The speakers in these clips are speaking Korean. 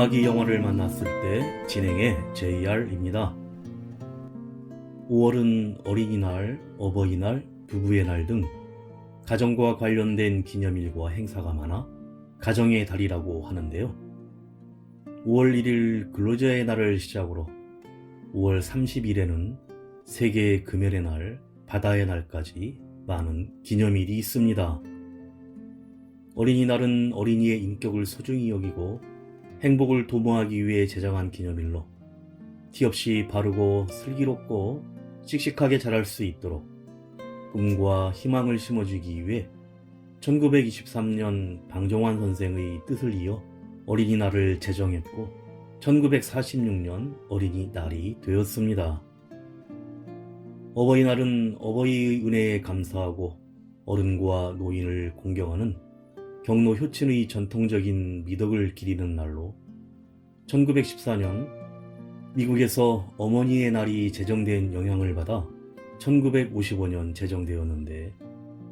음악이 영화를 만났을 때 진행의 JR입니다. 5월은 어린이날, 어버이날, 부부의 날 등 가정과 관련된 기념일과 행사가 많아 가정의 달이라고 하는데요. 5월 1일 근로자의 날을 시작으로 5월 30일에는 세계 금연의 날, 바다의 날까지 많은 기념일이 있습니다. 어린이날은 어린이의 인격을 소중히 여기고 행복을 도모하기 위해 제정한 기념일로 티 없이 바르고 슬기롭고 씩씩하게 자랄 수 있도록 꿈과 희망을 심어주기 위해 1923년 방정환 선생의 뜻을 이어 어린이날을 제정했고 1946년 어린이날이 되었습니다. 어버이날은 어버이의 은혜에 감사하고 어른과 노인을 공경하는 경로 효친의 전통적인 미덕을 기리는 날로 1914년 미국에서 어머니의 날이 제정된 영향을 받아 1955년 제정되었는데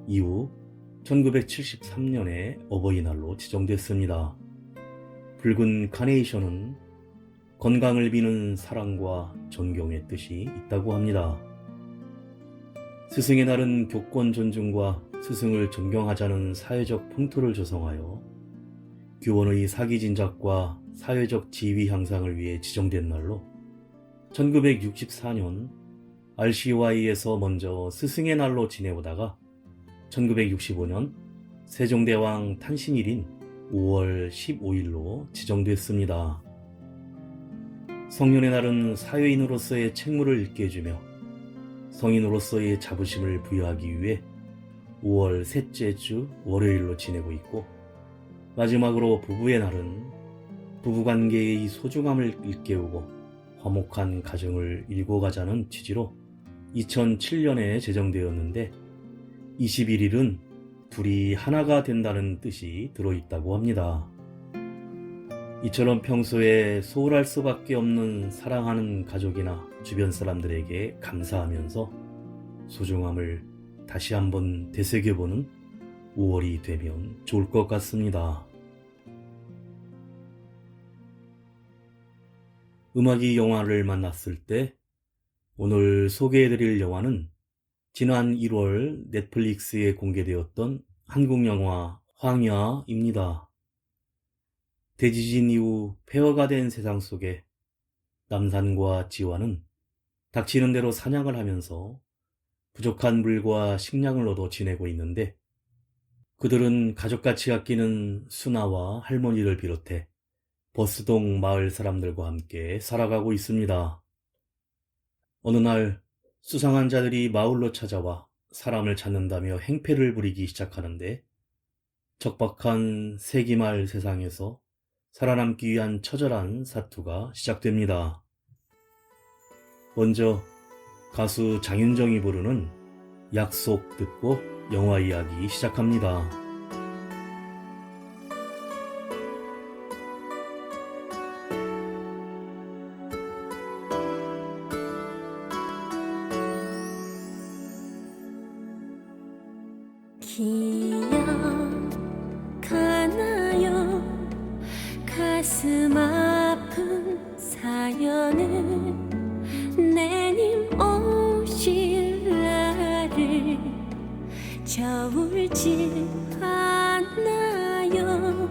이후 1973년에 어버이날로 지정됐습니다. 붉은 카네이션은 건강을 비는 사랑과 존경의 뜻이 있다고 합니다. 스승의 날은 교권 존중과 스승을 존경하자는 사회적 풍토를 조성하여 교원의 사기 진작과 사회적 지위 향상을 위해 지정된 날로 1964년 RCY에서 먼저 스승의 날로 지내오다가 1965년 세종대왕 탄신일인 5월 15일로 지정됐습니다. 성년의 날은 사회인으로서의 책무를 잊게 해주며 성인으로서의 자부심을 부여하기 위해 5월 셋째 주 월요일로 지내고 있고, 마지막으로 부부의 날은 부부관계의 소중함을 일깨우고 화목한 가정을 일궈가자는 취지로 2007년에 제정되었는데 21일은 둘이 하나가 된다는 뜻이 들어있다고 합니다. 이처럼 평소에 소홀할 수밖에 없는 사랑하는 가족이나 주변 사람들에게 감사하면서 소중함을 다시 한번 되새겨보는 5월이 되면 좋을 것 같습니다. 음악이 영화를 만났을 때 오늘 소개해드릴 영화는 지난 1월 넷플릭스에 공개되었던 한국 영화 황야입니다. 대지진 이후 폐허가 된 세상 속에 남산과 지화는 닥치는 대로 사냥을 하면서 부족한 물과 식량을 얻어 지내고 있는데, 그들은 가족같이 아끼는 수나와 할머니를 비롯해 버스동 마을 사람들과 함께 살아가고 있습니다. 어느 날 수상한 자들이 마을로 찾아와 사람을 찾는다며 행패를 부리기 시작하는데, 척박한 세기말 세상에서 살아남기 위한 처절한 사투가 시작됩니다. 먼저 가수 장윤정이 부르는 약속 듣고 영화 이야기 시작합니다. 기억하나요? 가슴 아픈 사연은 내님 오실 날을 저울질 않나요?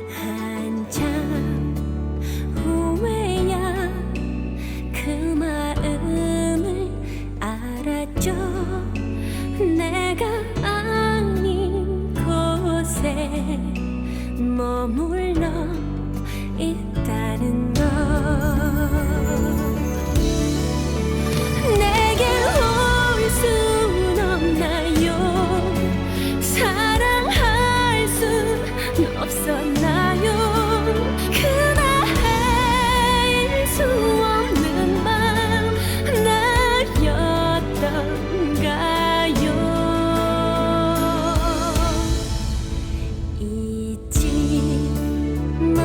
한참 후에야 그 마음을 알았죠. 내가 아닌 곳에 머물러 있다는 것. 내게 올 순 없나요? 사랑할 순 없었나요? 그날 수 없는 맘 나였던가요? 잊지 마.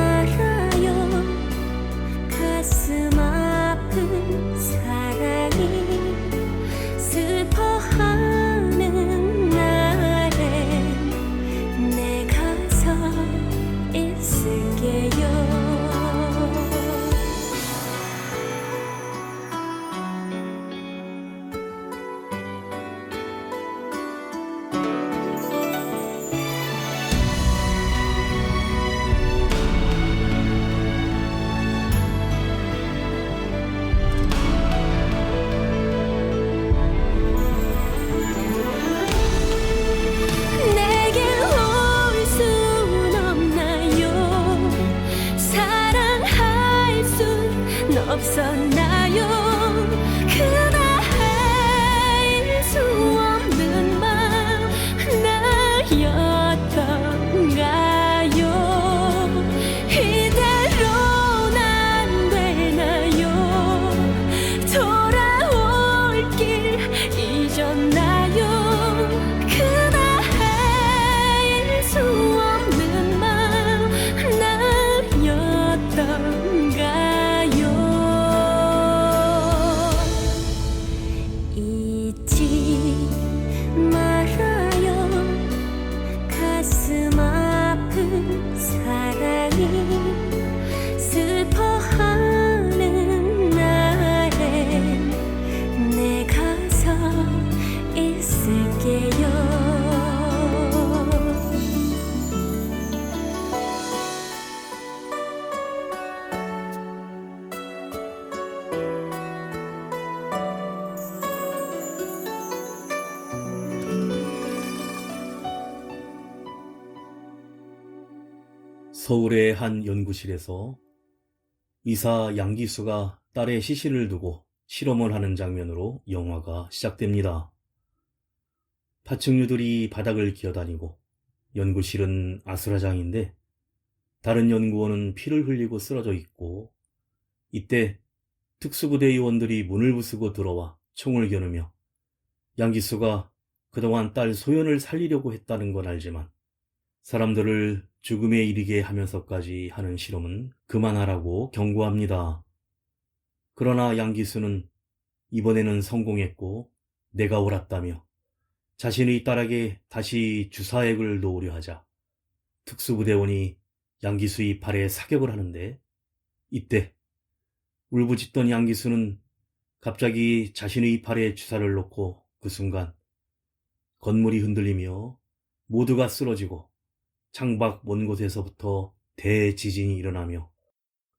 서울의 한 연구실에서 의사 양기수가 딸의 시신을 두고 실험을 하는 장면으로 영화가 시작됩니다. 파충류들이 바닥을 기어다니고 연구실은 아수라장인데 다른 연구원은 피를 흘리고 쓰러져 있고, 이때 특수부대 요원들이 문을 부수고 들어와 총을 겨누며 양기수가 그동안 딸 소연을 살리려고 했다는 건 알지만 사람들을 죽음에 이르게 하면서까지 하는 실험은 그만하라고 경고합니다. 그러나 양기수는 이번에는 성공했고 내가 옳았다며 자신의 딸에게 다시 주사액을 놓으려 하자 특수부대원이 양기수의 발에 사격을 하는데, 이때 울부짖던 양기수는 갑자기 자신의 발에 주사를 놓고 그 순간 건물이 흔들리며 모두가 쓰러지고 창밖 먼 곳에서부터 대지진이 일어나며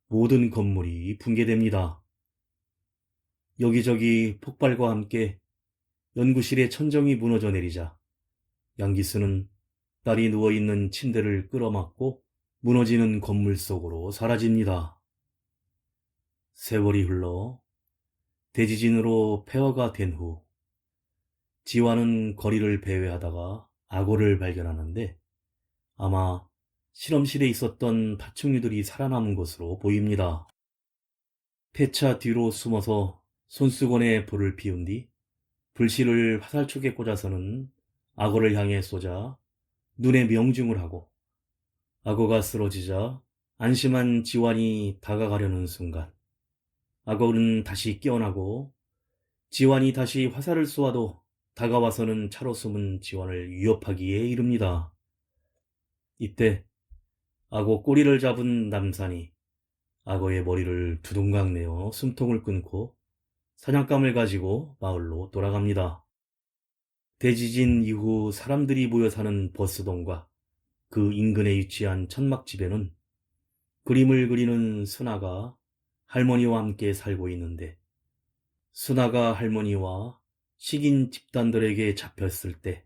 모든 건물이 붕괴됩니다. 여기저기 폭발과 함께 연구실의 천정이 무너져 내리자 양기수는 딸이 누워있는 침대를 끌어막고 무너지는 건물 속으로 사라집니다. 세월이 흘러 대지진으로 폐허가 된 후 지화는 거리를 배회하다가 악어를 발견하는데 아마 실험실에 있었던 파충류들이 살아남은 것으로 보입니다. 폐차 뒤로 숨어서 손수건에 불을 피운 뒤 불씨를 화살촉에 꽂아서는 악어를 향해 쏘자 눈에 명중을 하고 악어가 쓰러지자 안심한 지환이 다가가려는 순간 악어는 다시 깨어나고 지환이 다시 화살을 쏘아도 다가와서는 차로 숨은 지환을 위협하기에 이릅니다. 이때 악어 꼬리를 잡은 남산이 악어의 머리를 두둥강 내어 숨통을 끊고 사냥감을 가지고 마을로 돌아갑니다. 대지진 이후 사람들이 모여 사는 버스동과 그 인근에 위치한 천막집에는 그림을 그리는 순아가 할머니와 함께 살고 있는데, 순아가 할머니와 식인 집단들에게 잡혔을 때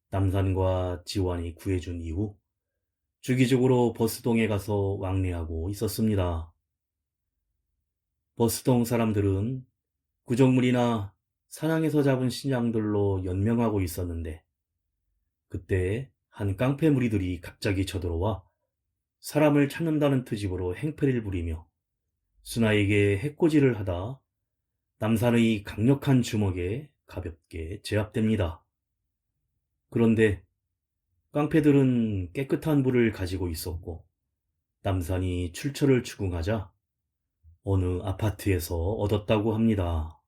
남산과 지환이 구해준 이후 주기적으로 버스동에 가서 왕래하고 있었습니다. 버스동 사람들은 구정물이나 사냥에서 잡은 신양들로 연명하고 있었는데, 그때 한 깡패 무리들이 갑자기 쳐들어와 사람을 찾는다는 트집으로 행패를 부리며 순아에게 해코지를 하다 남산의 강력한 주먹에 가볍게 제압됩니다. 그런데 깡패들은 깨끗한 불을 가지고 있었고 남산이 출처를 추궁하자 어느 아파트에서 얻었다고 합니다.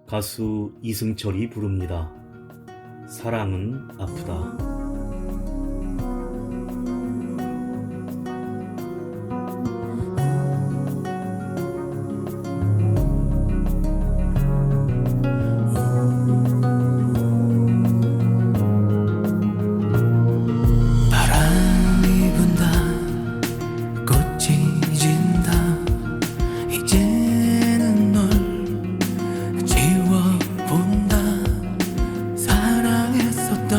가수 이승철이 부릅니다. 사랑은 아프다. 바람이 분다 꽃이 진다 이제는 널 지워본다 사랑했었던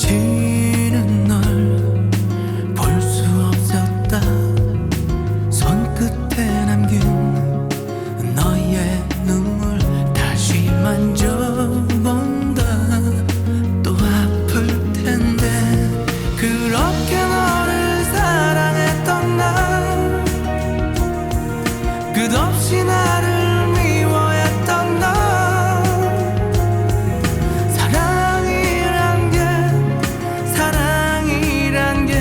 지는 널 볼 수 없었다. 손끝에 남긴 너의 눈물 다시 만져본다. 또 아플 텐데 그렇게 너를 사랑했던 날, 끝없이 나를 미워했던 날. 사랑이란 게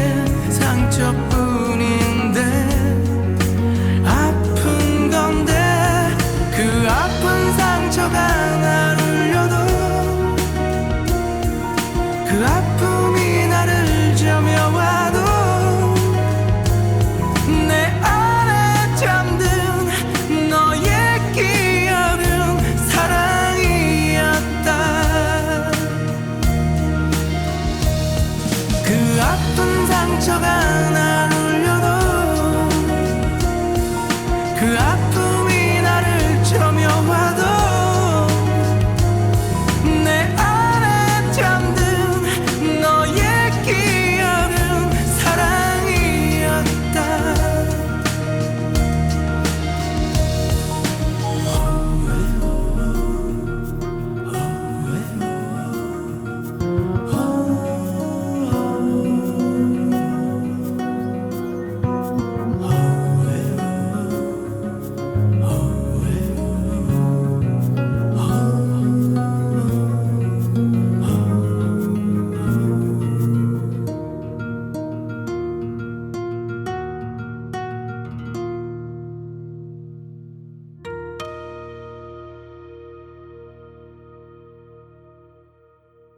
상처뿐인데 아픈 건데, 그 아픈 상처가 날 울려도 그 아픔이 나를 저며와도 내 안에 잠든 너의 기억은 사랑이었다. 그 아픈 상처가 날 울려도 그 아픔이 나를 저며와도 내 안에 잠든 너의 기억은 사랑이었다.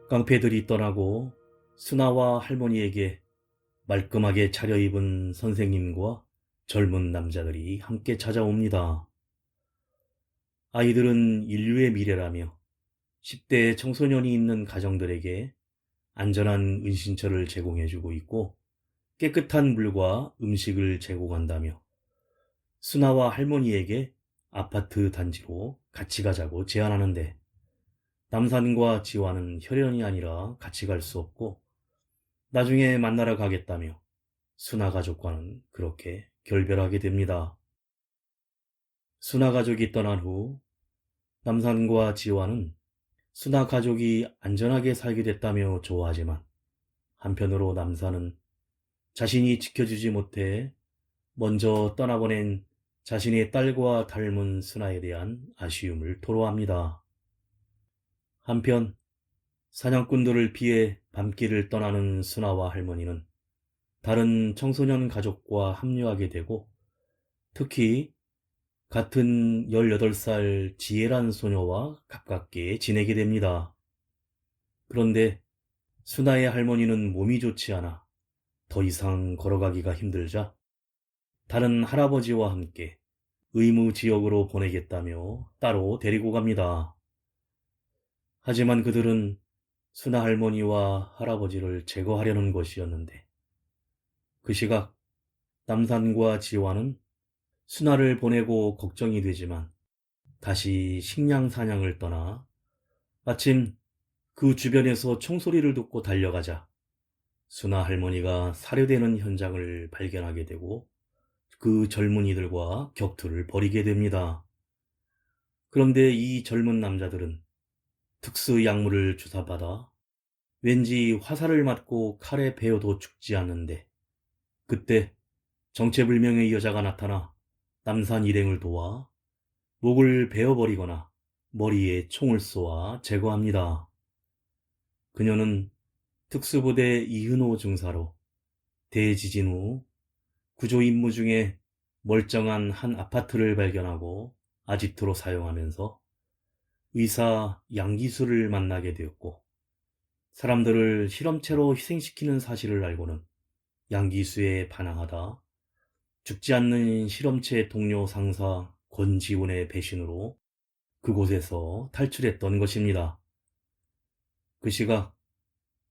깡패들이 떠나고 순아와 할머니에게 말끔하게 차려입은 선생님과 젊은 남자들이 함께 찾아옵니다. 아이들은 인류의 미래라며 10대 청소년이 있는 가정들에게 안전한 은신처를 제공해주고 있고 깨끗한 물과 음식을 제공한다며 순아와 할머니에게 아파트 단지로 같이 가자고 제안하는데, 남산과 지화는 혈연이 아니라 같이 갈 수 없고 나중에 만나러 가겠다며 순아 가족과는 그렇게 결별하게 됩니다. 순아 가족이 떠난 후 남산과 지화는 순아 가족이 안전하게 살게 됐다며 좋아하지만, 한편으로 남산은 자신이 지켜주지 못해 먼저 떠나보낸 자신의 딸과 닮은 순아에 대한 아쉬움을 토로합니다. 한편 사냥꾼들을 피해 밤길을 떠나는 순아와 할머니는 다른 청소년 가족과 합류하게 되고, 특히 같은 18살 지혜란 소녀와 가깝게 지내게 됩니다. 그런데 순아의 할머니는 몸이 좋지 않아 더 이상 걸어가기가 힘들자 다른 할아버지와 함께 의무지역으로 보내겠다며 따로 데리고 갑니다. 하지만 그들은 순아 할머니와 할아버지를 제거하려는 것이었는데, 그 시각 남산과 지화는 순아를 보내고 걱정이 되지만 다시 식량 사냥을 떠나 마침 그 주변에서 총소리를 듣고 달려가자 순아 할머니가 살해되는 현장을 발견하게 되고 그 젊은이들과 격투를 벌이게 됩니다. 그런데 이 젊은 남자들은 특수 약물을 주사받아 왠지 화살을 맞고 칼에 베어도 죽지 않는데, 그때 정체불명의 여자가 나타나 남산 일행을 도와 목을 베어버리거나 머리에 총을 쏘아 제거합니다. 그녀는 특수부대 이은호 중사로 대지진 후 구조 임무 중에 멀쩡한 한 아파트를 발견하고 아지트로 사용하면서 의사 양기수를 만나게 되었고, 사람들을 실험체로 희생시키는 사실을 알고는 양기수에 반항하다 죽지 않는 실험체 동료 상사 권지훈의 배신으로 그곳에서 탈출했던 것입니다. 그 시각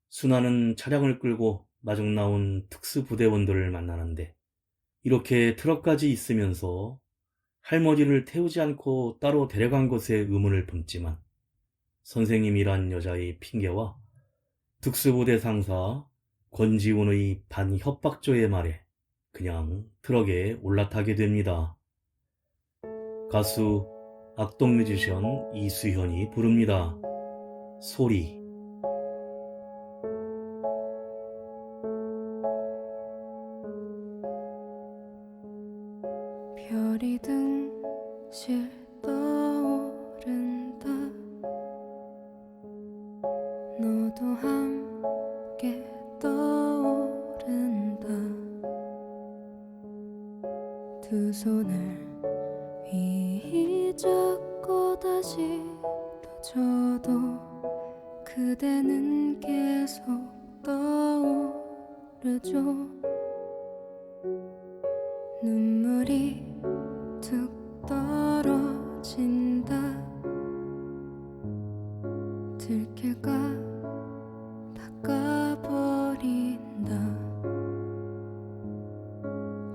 순아는 차량을 끌고 마중 나온 특수부대원들을 만나는데, 이렇게 트럭까지 있으면서 할머니를 태우지 않고 따로 데려간 것에 의문을 품지만 선생님이란 여자의 핑계와 특수부대 상사 권지훈의 반협박조의 말에 그냥 트럭에 올라타게 됩니다. 가수 악동 뮤지션 이수현이 부릅니다. 소리. 별이 등실 떠오른다. 너도 함께 떠오른다. 두 손을 휘 잡고 다시 떠줘도 그대는 계속 떠오르죠. 눈물이 툭 떨어진다. 들킬까 닦아버린다.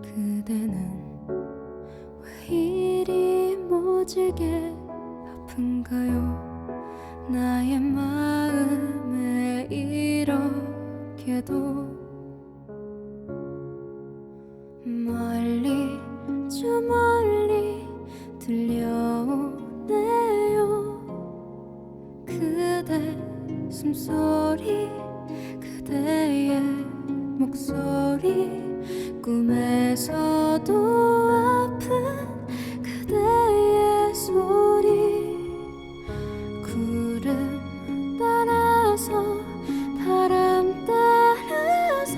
그대는 왜 이리 모질게 아픈가요? 나의 마음에 이렇게도 멀리 저 멀리 들려오네요. 그대 숨소리 그대의 목소리 꿈에서도 아픈 그대의 소리 구름 따라서 바람 따라서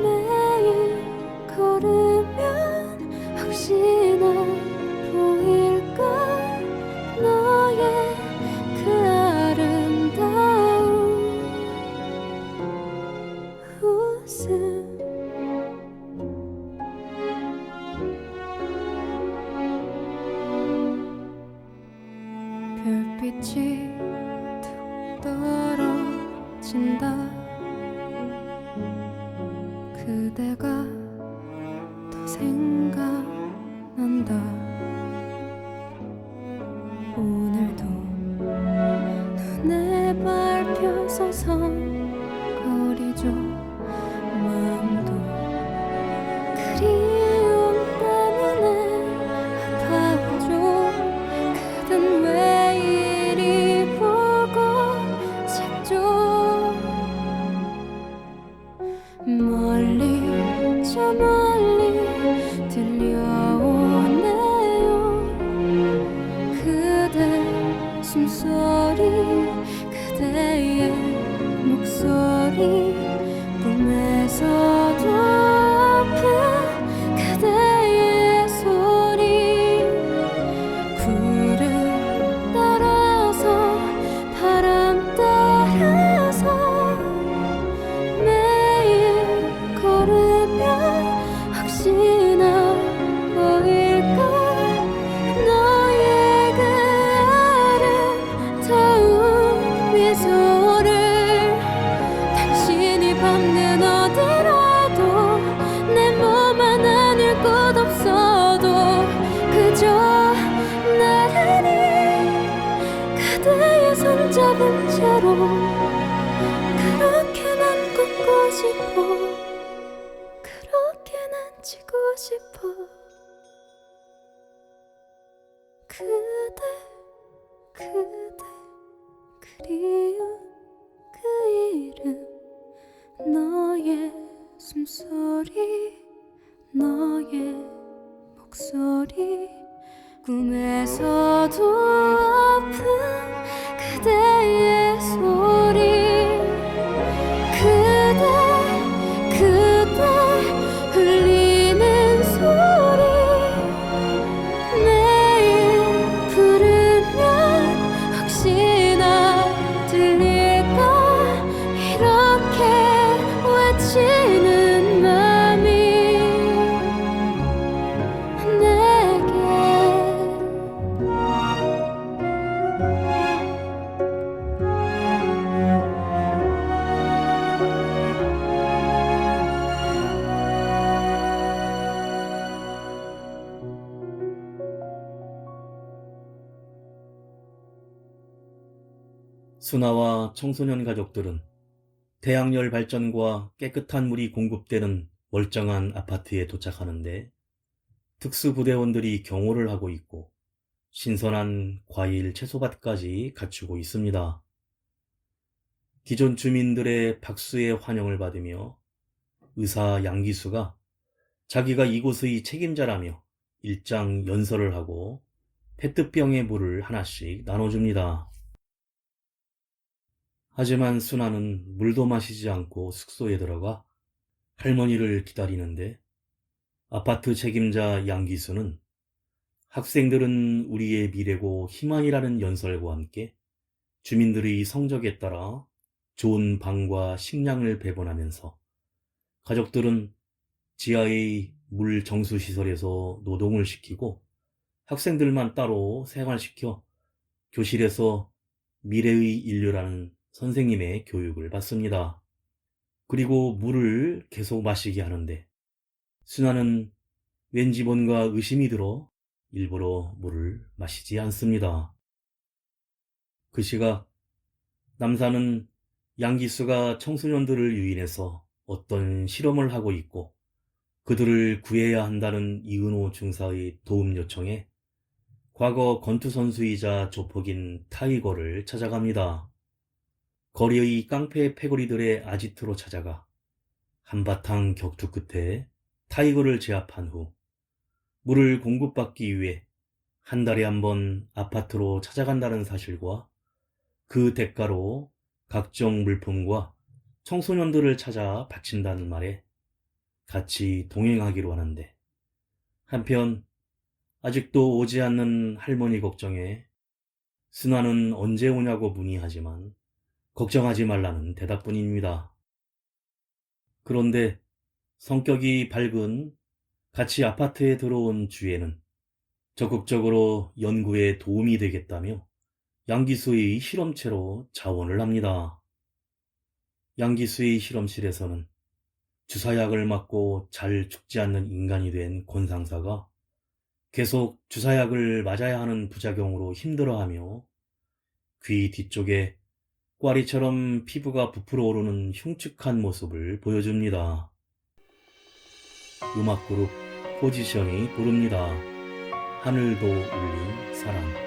매일 걸으면 혹시나 보일까 너의 그 아름다운 웃음. 별빛이 툭 떨어진다. 그대가 더 생각난다. 오늘도 눈에 밟혀 서성거리죠. 마음도 그리움 때문에 아파하죠. 그댄 왜 이리 보고 싶죠. 멀리 저 멀리 들려오네요. 그대 숨소리 그대의 목소리 꿈에서도 아픈 그대의 소리 구름 따라서 바람 따라서 매일 걸으면 혹시나 보일까 너의 그 아름다운 미소를 당신이 밟는 어디라도 내 몸 하나 늘 곳 없어도 그저 나란히 그대의 손잡은 채로 그렇게 난 걷고 싶어. 그렇게 난 지고 싶어. 그대 그대 그리운 그 이름 너의 숨소리 너의 목소리 꿈에서도 아픈 그대의 소리 그대 그대 흘리는 소리 매일 부르면 혹시나 들릴까 이렇게 외치는 맘이 내게 순아와 청소년 가족들은 태양열 발전과 깨끗한 물이 공급되는 멀쩡한 아파트에 도착하는데 특수부대원들이 경호를 하고 있고 신선한 과일, 채소밭까지 갖추고 있습니다. 기존 주민들의 박수의 환영을 받으며 의사 양기수가 자기가 이곳의 책임자라며 일장 연설을 하고 페트병에 물을 하나씩 나눠줍니다. 하지만 순아는 물도 마시지 않고 숙소에 들어가 할머니를 기다리는데 아파트 책임자 양기수는 학생들은 우리의 미래고 희망이라는 연설과 함께 주민들의 성적에 따라 좋은 방과 식량을 배분하면서 가족들은 지하의 물 정수시설에서 노동을 시키고 학생들만 따로 생활시켜 교실에서 미래의 인류라는 선생님의 교육을 받습니다. 그리고 물을 계속 마시게 하는데 순아는 왠지 뭔가 의심이 들어 일부러 물을 마시지 않습니다. 그 시각 남사는 양기수가 청소년들을 유인해서 어떤 실험을 하고 있고 그들을 구해야 한다는 이은호 중사의 도움 요청에 과거 권투선수이자 조폭인 타이거를 찾아갑니다. 거리의 깡패 패거리들의 아지트로 찾아가 한바탕 격투 끝에 타이거를 제압한 후 물을 공급받기 위해 한 달에 한 번 아파트로 찾아간다는 사실과 그 대가로 각종 물품과 청소년들을 찾아 바친다는 말에 같이 동행하기로 하는데 한편 아직도 오지 않는 할머니 걱정에 순아는 언제 오냐고 문의하지만 걱정하지 말라는 대답뿐입니다. 그런데 성격이 밝은 같이 아파트에 들어온 주애는 적극적으로 연구에 도움이 되겠다며 양기수의 실험체로 자원을 합니다. 양기수의 실험실에서는 주사약을 맞고 잘 죽지 않는 인간이 된 권 상사가 계속 주사약을 맞아야 하는 부작용으로 힘들어하며 귀 뒤쪽에 꽈리처럼 피부가 부풀어 오르는 흉측한 모습을 보여줍니다. 음악그룹 포지션이 부릅니다. 하늘도 울린 사랑.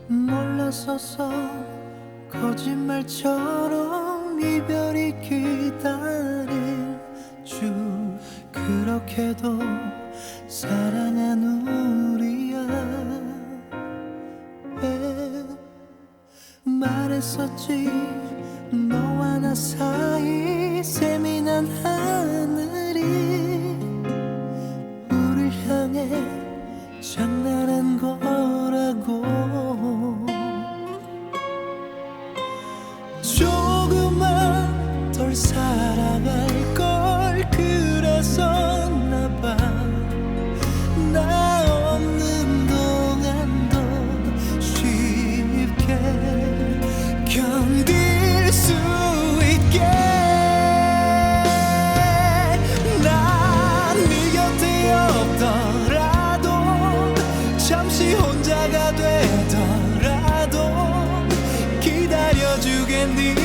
몰라서서 거짓말처럼 이별이 기다릴 줄 그렇게도 사랑한 우리야 왜 말했었지 너와 나 사이 세민한 하늘이 우릴 향해 장난한 거라고 조금만 덜 사랑할 걸 그랬었나봐 나 없는 동안도 쉽게 견딜 수 있게 난 네 곁에 없더라도 잠시 혼자가 되더라도 기다려주겠니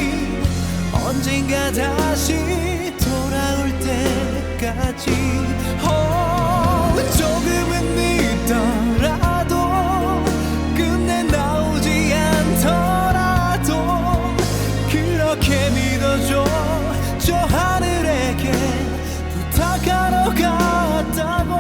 언젠가 다시 돌아올 때까지 조금은 늦더라도 끝내 나오지 않더라도 그렇게 믿어줘 저 하늘에게 부탁하러 갔다고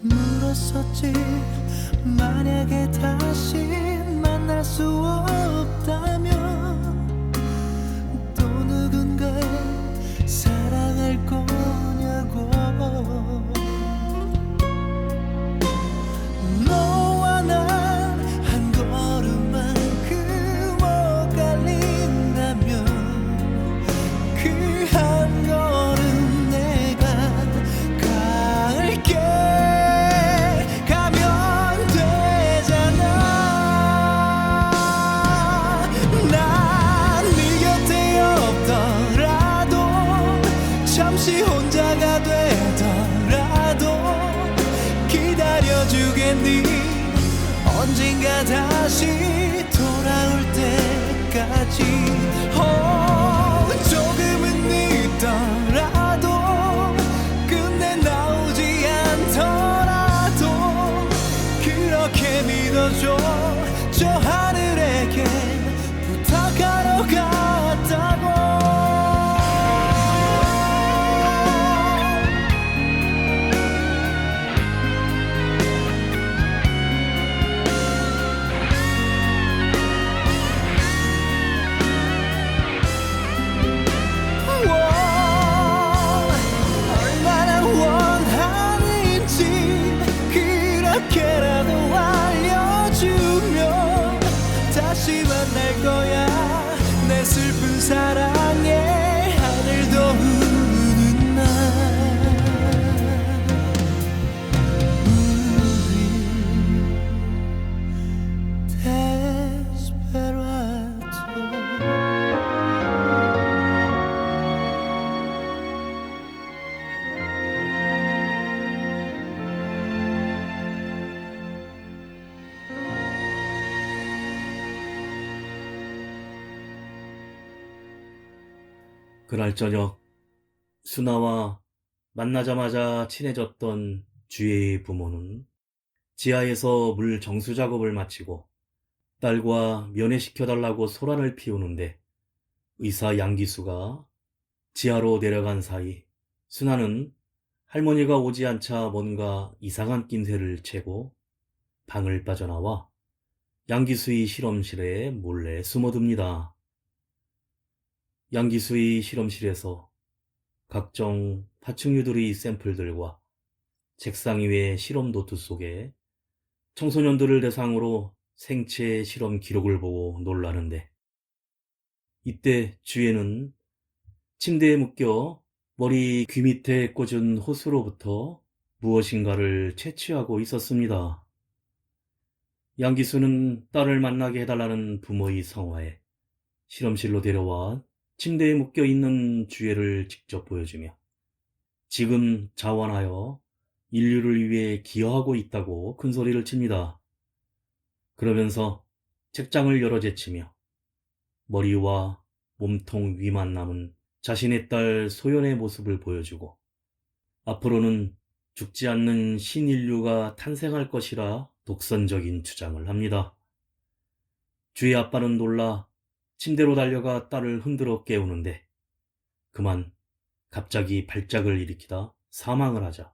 물었었지 만약에 다시 만날 수 없다면 잠시 혼자가 되더라도 기다려주겠니? 언젠가 다시 돌아올 때까지. 조금은 늦더라도 끝내 나오지 않더라도 그렇게 믿어줘. 저 하늘에게 부탁하러 갔다고. 얼마나 원하는지 그렇게라도 알려주면 다시 만날 거야. 내 슬픈 사랑에 하늘도 우는 날. 우리 데스페라도. 그날 저녁 수나와 만나자마자 친해졌던 주혜의 부모는 지하에서 물 정수 작업을 마치고 딸과 면회시켜달라고 소란을 피우는데 의사 양기수가 지하로 내려간 사이 수나는 할머니가 오지 않자 뭔가 이상한 낌새를 채고 방을 빠져나와 양기수의 실험실에 몰래 숨어듭니다. 양기수의 실험실에서 각종 파충류들의 샘플들과 책상 위의 실험 노트 속에 청소년들을 대상으로 생체 실험 기록을 보고 놀라는데, 이때 주혜는 침대에 묶여 머리 귀 밑에 꽂은 호스로부터 무엇인가를 채취하고 있었습니다. 양기수는 딸을 만나게 해달라는 부모의 성화에 실험실로 데려와 침대에 묶여있는 주혜를 직접 보여주며 지금 자원하여 인류를 위해 기여하고 있다고 큰소리를 칩니다. 그러면서 책장을 열어 제치며 머리와 몸통 위만 남은 자신의 딸 소연의 모습을 보여주고 앞으로는 죽지 않는 신인류가 탄생할 것이라 독선적인 주장을 합니다. 주혜 아빠는 놀라 침대로 달려가 딸을 흔들어 깨우는데 그만 갑자기 발작을 일으키다 사망을 하자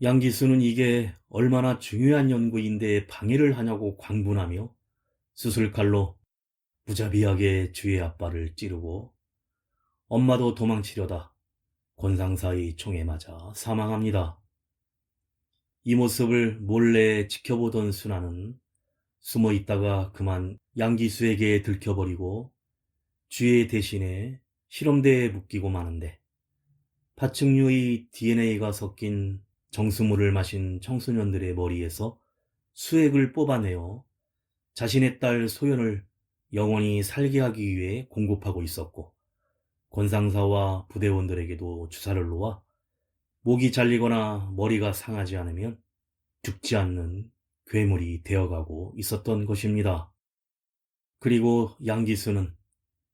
양기수는 이게 얼마나 중요한 연구인데 방해를 하냐고 광분하며 수술칼로 무자비하게 주혜 아빠를 찌르고 엄마도 도망치려다 권상사의 총에 맞아 사망합니다. 이 모습을 몰래 지켜보던 순아는 숨어 있다가 그만 양기수에게 들켜버리고 주혜 대신에 실험대에 묶이고 마는데 파충류의 DNA가 섞인 정수물을 마신 청소년들의 머리에서 수액을 뽑아내어 자신의 딸 소연을 영원히 살게 하기 위해 공급하고 있었고 권상사와 부대원들에게도 주사를 놓아 목이 잘리거나 머리가 상하지 않으면 죽지 않는 괴물이 되어가고 있었던 것입니다. 그리고 양기수는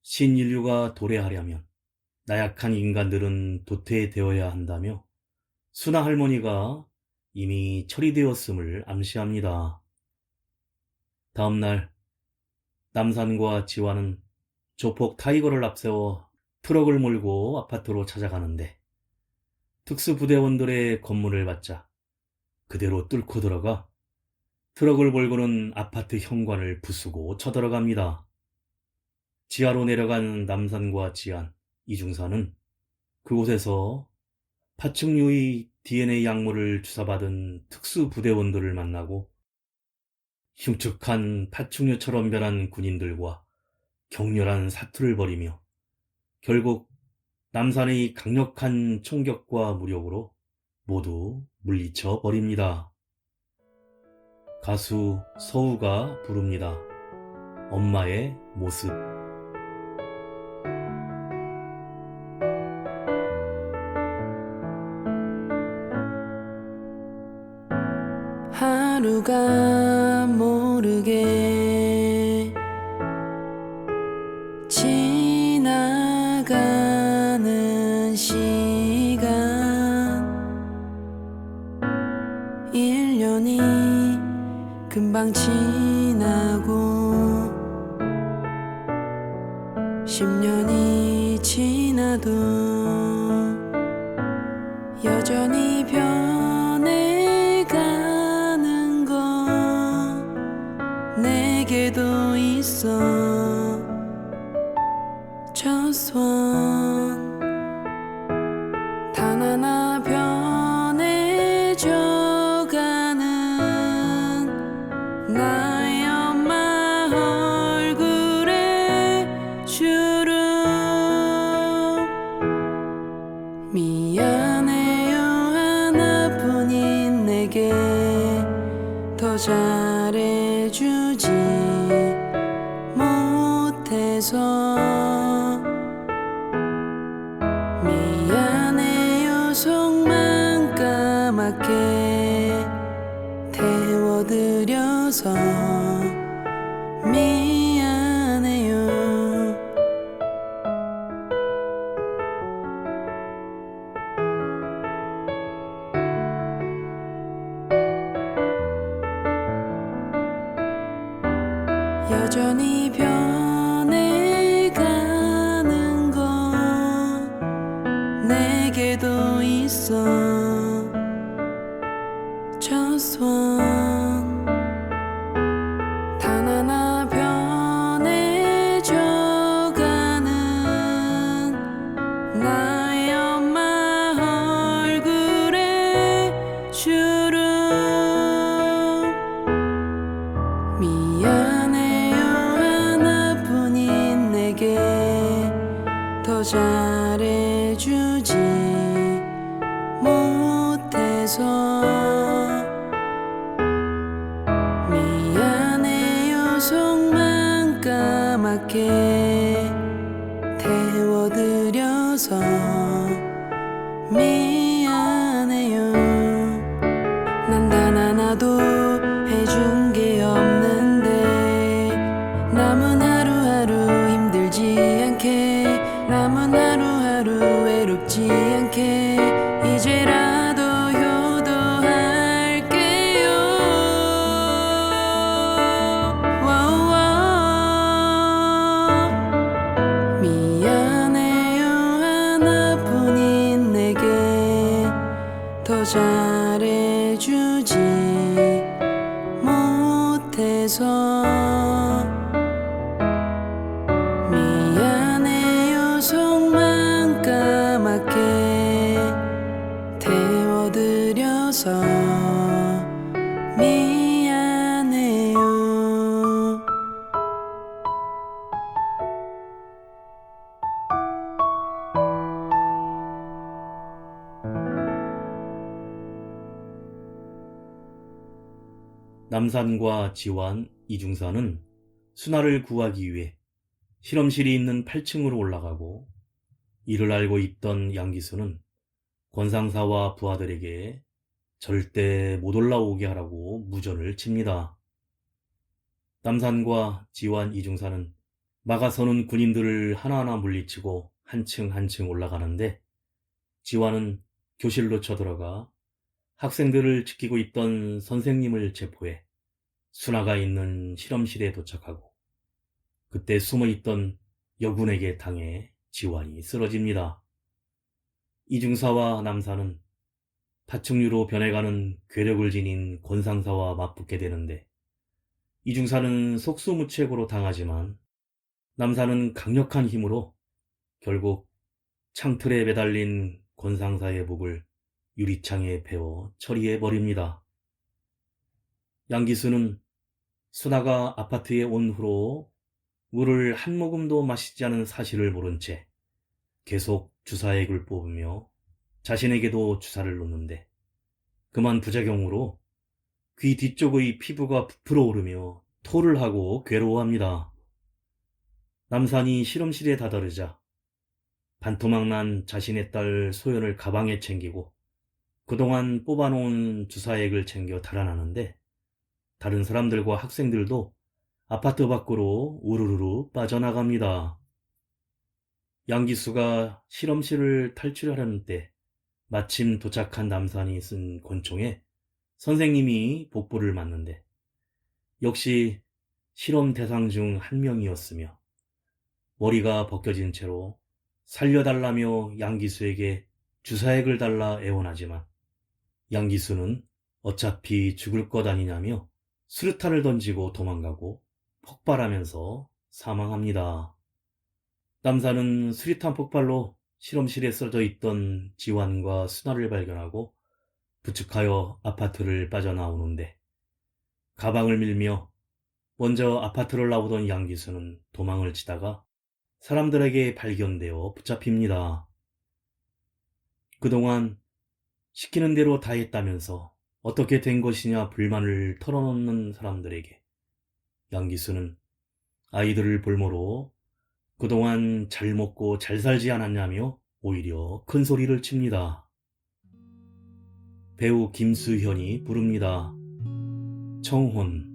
신인류가 도래하려면 나약한 인간들은 도태되어야 한다며 수나 할머니가 이미 처리되었음을 암시합니다. 다음날 남산과 지화는 조폭 타이거를 앞세워 트럭을 몰고 아파트로 찾아가는데 특수부대원들의 검문을 받자 그대로 뚫고 들어가 트럭을 몰고는 아파트 현관을 부수고 쳐들어갑니다. 지하로 내려간 남산과 지안, 이중사는 그곳에서 파충류의 DNA 약물을 주사받은 특수부대원들을 만나고 흉측한 파충류처럼 변한 군인들과 격렬한 사투를 벌이며 결국 남산의 강력한 총격과 무력으로 모두 물리쳐 버립니다. 가수 서우가 부릅니다. 엄마의 모습. 하루가 모르게 지나가는 시간 1년이 금방 지나고 10년이 지나도 여전히 변해가는 건 내게도 있어. Just one 단 하나 변해져가는 나의 엄마 얼굴에 주름. 미안해요 하나뿐인 내게 더 잘해주지 못해서. 미안해요 속만 까맣게 태워드려서. 미안해요. 여전히 변해가는 건 내게도 있어. Just one 단 하나 변해져가는 나의 엄마 얼굴에 주름. 미안해요 하나뿐인 내게 더 잘해주지 못해서. 미안해요 속만 까맣게 태워드려서. 미안해요. 난 단 하나도 해준 게 없는데 남은 하루하루 힘들지 않게 남은 하루하루 외롭지 않게 이제라도 효도할게요. 와우와. 미안해요 하나뿐인 내게 더 잘해주지 못해서. 미안해요 속만 까맣게 태워드려서. 미안해요. 남산과 지완, 이중사는 순하를 구하기 위해 실험실이 있는 8층으로 올라가고 이를 알고 있던 양기수는 권상사와 부하들에게 절대 못 올라오게 하라고 무전을 칩니다. 남산과 지완, 이중사는 막아서는 군인들을 하나하나 물리치고 한 층 한 층 올라가는데 지완은 교실로 쳐들어가 학생들을 지키고 있던 선생님을 체포해 순하가 있는 실험실에 도착하고 그때 숨어있던 여군에게 당해 지완이 쓰러집니다. 이중사와 남사는 파충류로 변해가는 괴력을 지닌 권상사와 맞붙게 되는데 이중사는 속수무책으로 당하지만 남사는 강력한 힘으로 결국 창틀에 매달린 권상사의 목을 유리창에 베어 처리해버립니다. 양기수는 순하가 아파트에 온 후로 물을 한 모금도 마시지 않은 사실을 모른 채 계속 주사액을 뽑으며 자신에게도 주사를 놓는데 그만 부작용으로 귀 뒤쪽의 피부가 부풀어 오르며 토를 하고 괴로워합니다. 남산이 실험실에 다다르자 반토막 난 자신의 딸 소연을 가방에 챙기고 그동안 뽑아놓은 주사액을 챙겨 달아나는데 다른 사람들과 학생들도 아파트 밖으로 우르르 빠져나갑니다. 양기수가 실험실을 탈출하려는 때 마침 도착한 남산이 쓴 권총에 선생님이 복부를 맞는데 역시 실험 대상 중 한 명이었으며 머리가 벗겨진 채로 살려달라며 양기수에게 주사액을 달라 애원하지만 양기수는 어차피 죽을 것 아니냐며 수류탄을 던지고 도망가고 폭발하면서 사망합니다. 남산은 수류탄 폭발로 실험실에 쓰러져 있던 지환과 순화를 발견하고 부축하여 아파트를 빠져나오는데 가방을 밀며 먼저 아파트를 나오던 양기수는 도망을 치다가 사람들에게 발견되어 붙잡힙니다. 그동안 시키는 대로 다 했다면서 어떻게 된 것이냐 불만을 털어놓는 사람들에게 양기수는 아이들을 볼모로 그동안 잘 먹고 잘 살지 않았냐며 오히려 큰 소리를 칩니다. 배우 김수현이 부릅니다. 청혼.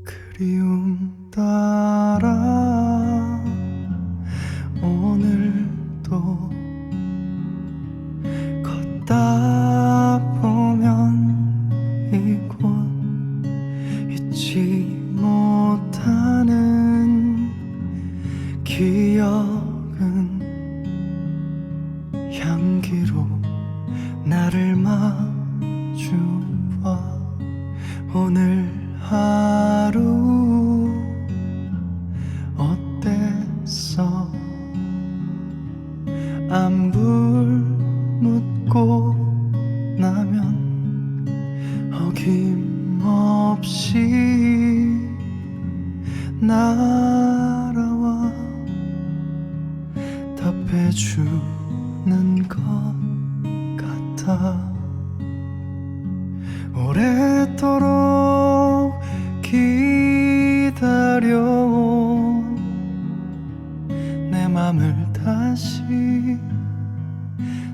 그리움 따라 오늘도 걷다 보면 이곳 잊지 못하는 기억은 향기로 나를 마주봐. 오늘 하루 어땠어? 안부 묻고 나면 어김없이 날아와 답해주는 것 같아. 오래도록 기다려온 내 맘을 다시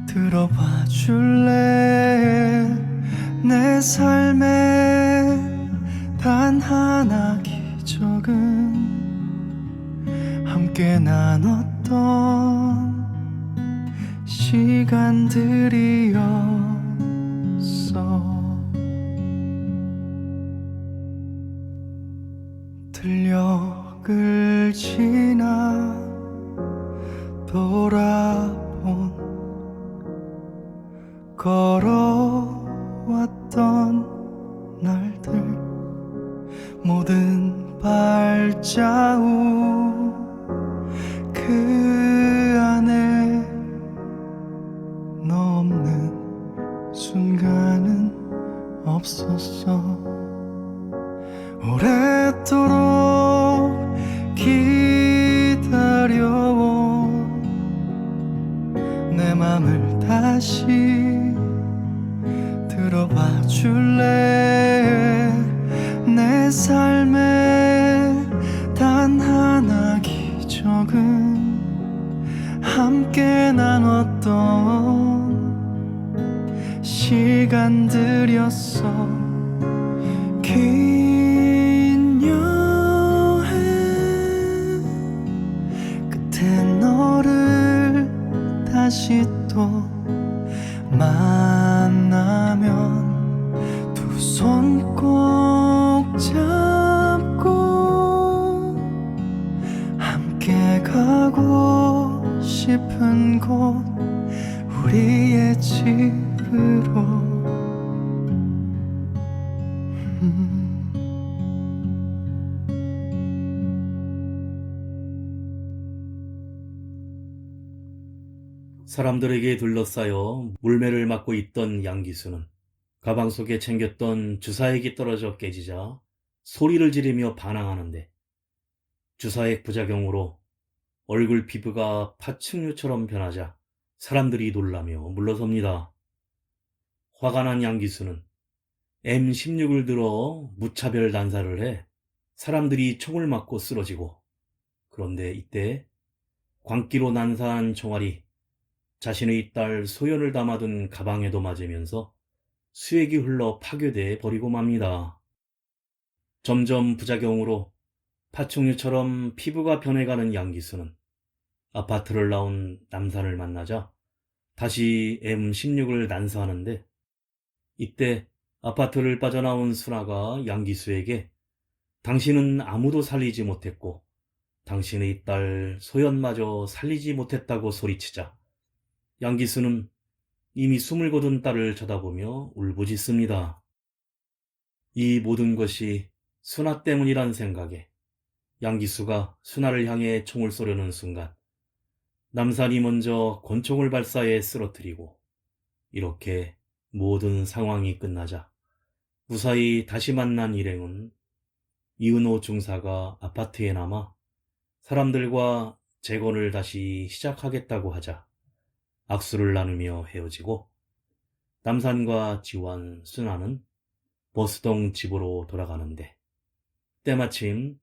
들어봐 줄래? 내 삶에 단 하나 기적은 함께 나눴던 시간들이었어. 들녘을 지나 돌아본 걸어왔던 날들 모든 발자국 그 안에 너 없는 순간은 없었어. 오래도록 기다려온 내 맘을 다시 들어봐 줄래? 내 삶에 단 하나 기적은 함께 나눴던 시간들이었어. 긴 여행 끝에 너를 다시 또 만나면 두 손 꼭 잡고 함께 가고 싶은 곳 우리의 집으로. 사람들에게 둘러싸여 물매를 맞고 있던 양기수는 가방 속에 챙겼던 주사액이 떨어져 깨지자 소리를 지르며 반항하는데 주사액 부작용으로 얼굴 피부가 파충류처럼 변하자 사람들이 놀라며 물러섭니다. 화가 난 양기수는 M16을 들어 무차별 난사를 해 사람들이 총을 맞고 쓰러지고, 그런데 이때 광기로 난사한 총알이 자신의 딸 소연을 담아둔 가방에도 맞으면서 수액이 흘러 파괴돼 버리고 맙니다. 점점 부작용으로 파충류처럼 피부가 변해가는 양기수는 아파트를 나온 남산을 만나자 다시 M16을 난사하는데, 이때 아파트를 빠져나온 순아가 양기수에게 당신은 아무도 살리지 못했고 당신의 딸 소연마저 살리지 못했다고 소리치자 양기수는 이미 숨을 거둔 딸을 쳐다보며 울부짖습니다. 이 모든 것이 순아 때문이란 생각에 양기수가 순아를 향해 총을 쏘려는 순간 남산이 먼저 권총을 발사해 쓰러뜨리고, 이렇게 모든 상황이 끝나자 무사히 다시 만난 일행은 이은호 중사가 아파트에 남아 사람들과 재건을 다시 시작하겠다고 하자 악수를 나누며 헤어지고, 남산과 지환, 순아는 버스동 집으로 돌아가는데, 때마침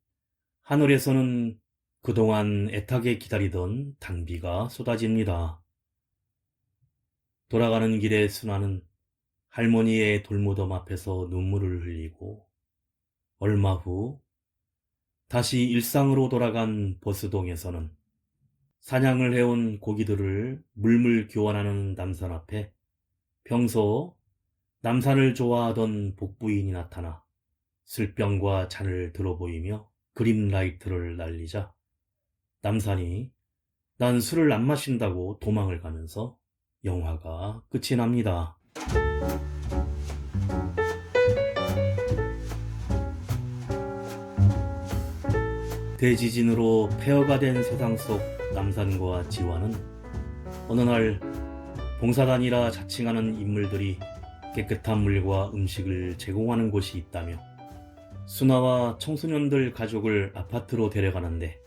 하늘에서는 그동안 애타게 기다리던 단비가 쏟아집니다. 돌아가는 길에 순아는 할머니의 돌무덤 앞에서 눈물을 흘리고, 얼마 후 다시 일상으로 돌아간 버스동에서는 사냥을 해온 고기들을 물물 교환하는 남산 앞에 평소 남산을 좋아하던 복부인이 나타나 술병과 잔을 들어보이며 그린 라이트를 날리자 남산이 난 술을 안 마신다고 도망을 가면서 영화가 끝이 납니다. 대지진으로 폐허가 된 세상 속 남산과 지환은 어느 날 봉사단이라 자칭하는 인물들이 깨끗한 물과 음식을 제공하는 곳이 있다며 순아와 청소년들 가족을 아파트로 데려가는데,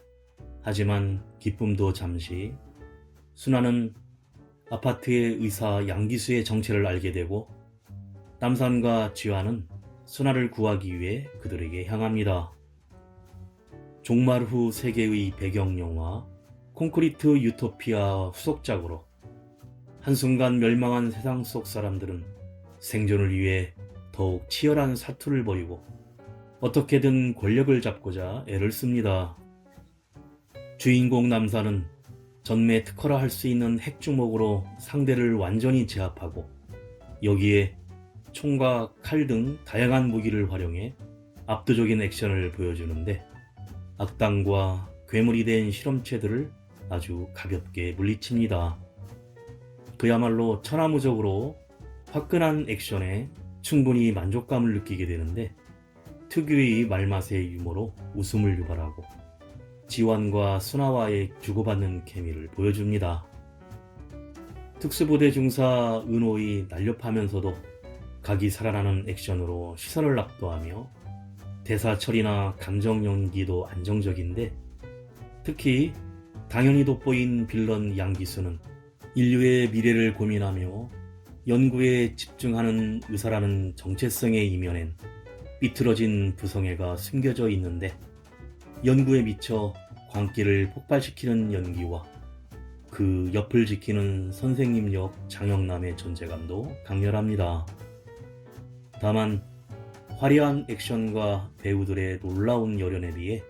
하지만 기쁨도 잠시 순아는 아파트의 의사 양기수의 정체를 알게 되고 남산과 지환은 순아를 구하기 위해 그들에게 향합니다. 종말 후 세계의 배경영화 콘크리트 유토피아 후속작으로 한순간 멸망한 세상 속 사람들은 생존을 위해 더욱 치열한 사투를 벌이고 어떻게든 권력을 잡고자 애를 씁니다. 주인공 남산은 전매 특허라 할 수 있는 핵주먹으로 상대를 완전히 제압하고, 여기에 총과 칼 등 다양한 무기를 활용해 압도적인 액션을 보여주는데, 악당과 괴물이 된 실험체들을 아주 가볍게 물리칩니다. 그야말로 천하무적으로 화끈한 액션에 충분히 만족감을 느끼게 되는데, 특유의 말맛의 유머로 웃음을 유발하고 지환과 순아와의 주고받는 케미를 보여줍니다. 특수부대 중사 은호의 날렵하면서도 각이 살아나는 액션으로 시선을 압도하며 대사 처리나 감정 연기도 안정적인데, 특히 당연히 돋보인 빌런 양기수는 인류의 미래를 고민하며 연구에 집중하는 의사라는 정체성의 이면엔 삐뚤어진 부성애가 숨겨져 있는데, 연구에 미쳐 광기를 폭발시키는 연기와 그 옆을 지키는 선생님 역 장영남의 존재감도 강렬합니다. 다만 화려한 액션과 배우들의 놀라운 열연에 비해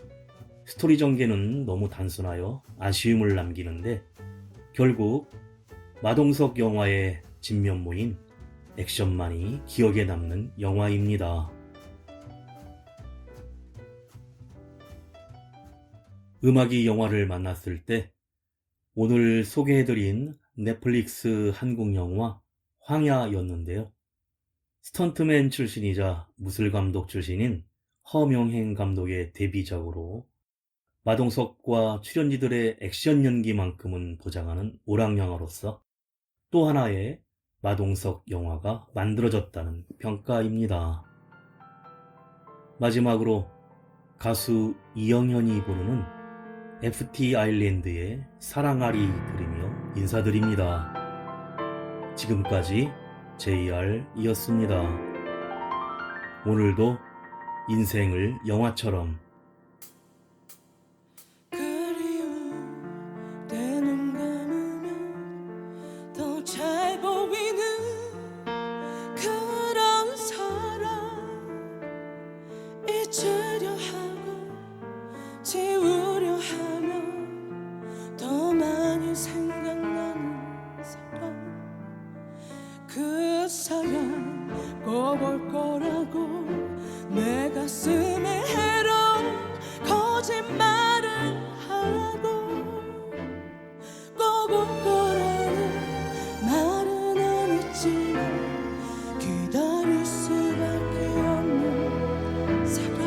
스토리 전개는 너무 단순하여 아쉬움을 남기는데, 결국 마동석 영화의 진면모인 액션만이 기억에 남는 영화입니다. 음악이 영화를 만났을 때 오늘 소개해드린 넷플릭스 한국 영화 황야였는데요. 스턴트맨 출신이자 무술감독 출신인 허명행 감독의 데뷔작으로 마동석과 출연진들의 액션 연기만큼은 보장하는 오락영화로서 또 하나의 마동석 영화가 만들어졌다는 평가입니다. 마지막으로 가수 이영현이 부르는 FT 아일랜드의 사랑아리 들으며 인사드립니다. 지금까지 JR이었습니다. 오늘도 인생을 영화처럼 그리움 내 눈 감으면 더 잘 보이는 그런 사람 잊으려 하고 지우려 하면 더 많이 생각나는 사람 그 사람 꼭 올 거라고 내 가슴에 해로운 거짓말을 하고 꼭 올 거라는 말은 안 했지만 기다릴 수밖에 없는 사람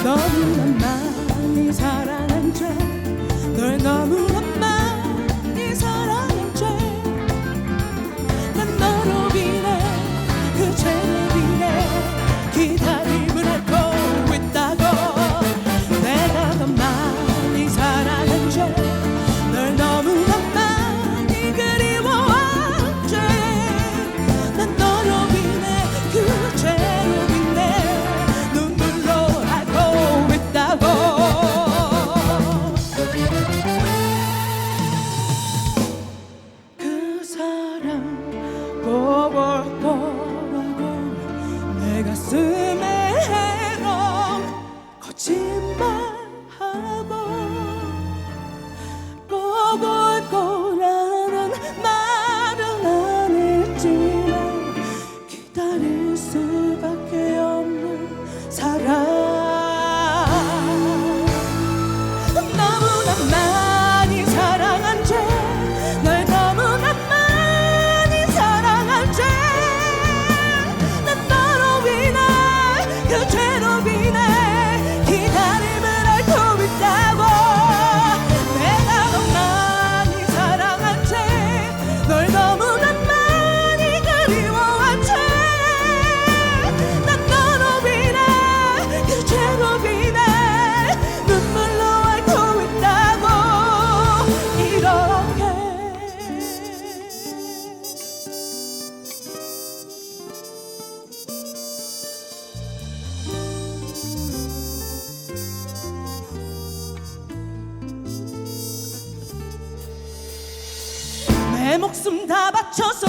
너무나 많이 사랑한 죄 널 너무나 많이 사랑한 죄 난 너로 비네 그 죄로 비네 기다림을 앓고 있다고 내가 더 많이 사랑한 죄 널 너무나 많이 그리워한 죄 난 너로 비네 그 죄로 비네 눈물로 알고 있다고 그 사람 꼭 올 거라고 내 가슴에 해로운 거짓말하고 꼭 올 거라는 말은 안 했지만 기다릴 수밖에 없는 사람 너무나 많이 사랑한 죄 널 너무나 많이 사랑한 죄 난 너로 인해 그 죄로 인해 기다림을 앓고 있다고 내가 더 많이 사랑한 죄 널 너무나 많이 그리워한 죄 난 너로 인해 그 죄로 인해 눈물로 앓고 있다고 이렇게 내 목숨 다 바쳐서